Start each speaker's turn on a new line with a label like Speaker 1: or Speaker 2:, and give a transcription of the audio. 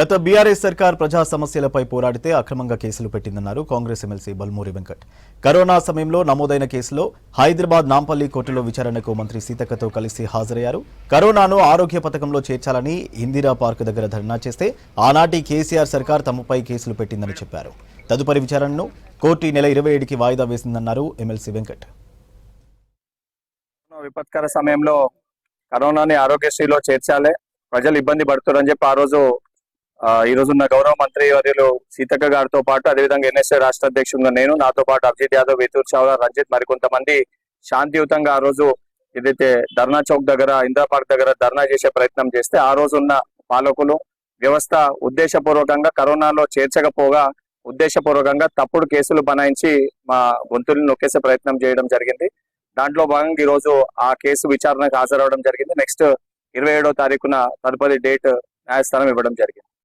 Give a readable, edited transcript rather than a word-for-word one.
Speaker 1: గత బీఆర్ఎస్ సర్కార్ ప్రజా సమస్యలపై పోరాడితే అక్రమంగా కేసులు పెట్టిందన్నారు కాంగ్రెస్ ఎమ్మెల్సీ బల్మూరి వెంకట్. కరోనా సమయంలో నమోదైన కేసులో హైదరాబాద్ నాంపల్లి కోర్టులో విచారణకు మంత్రి సీతక్కతో కలిసి హాజరయ్యారు. కరోనాను ఆరోగ్య పథకంలో చేర్చాలని ఇందిరా పార్క్ దగ్గర ధర్నా చేస్తే ఆనాటి కేసీఆర్ సర్కార్ తమపై కేసులు పెట్టిందని చెప్పారు. తదుపరి విచారణను కోర్టు ఈ నెల 27కి వాయిదా వేసిందన్నారు ఎమ్మెల్సీ వెంకట్.
Speaker 2: విపత్కర సమయంలో కరోనాని ఆరోగ్యశ్రీలో చేర్చాలి, ప్రజలు ఇబ్బంది పడుతున్నారని చెప్పి ఈ రోజున్న గౌరవ మంత్రి వర్యులు సీతక్క గారితో పాటు అదేవిధంగా ఎన్ఎస్ఏ రాష్ట్ర అధ్యక్షుడుగా నేను, నాతో పాటు అభిజిత్ యాదవ్, వేతూర్ చావ్లా, రంజిత్ మరికొంతమంది శాంతియుతంగా ఆ రోజు ఏదైతే ధర్నా చౌక్ దగ్గర ఇందిరా పార్క్ దగ్గర ధర్నా చేసే ప్రయత్నం చేస్తే ఆ రోజున్న పాలకులు వ్యవస్థ ఉద్దేశపూర్వకంగా కరోనాలో చేర్చకపోగా ఉద్దేశపూర్వకంగా తప్పుడు కేసులు బనాయించి మా గొంతుల్ని నొక్కేసే ప్రయత్నం చేయడం జరిగింది. దాంట్లో భాగంగా ఈ రోజు ఆ కేసు విచారణకు హాజరవడం జరిగింది. నెక్స్ట్ 27వ తారీఖున తదుపరి డేట్ న్యాయస్థానం ఇవ్వడం జరిగింది.